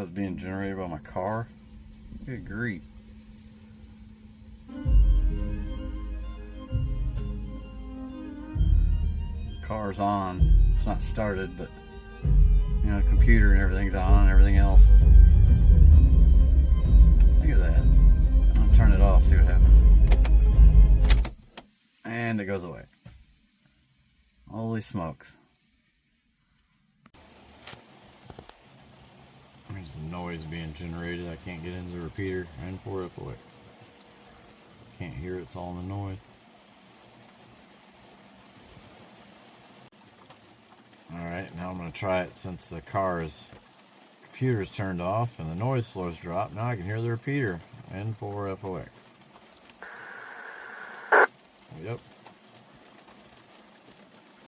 is being generated by my car. Good grief. Car's on. It's not started, but you know, computer and everything's on and everything else. Look at that. I'm gonna turn it off, see what happens. And it goes away. Holy smokes. There's the noise being generated. I can't get into the repeater. N4FOX. Can't hear it, it's all in the noise. Alright, now I'm going to try it since the car's computer is turned off and the noise floor's dropped. Now I can hear the repeater. N4FOX. Yep.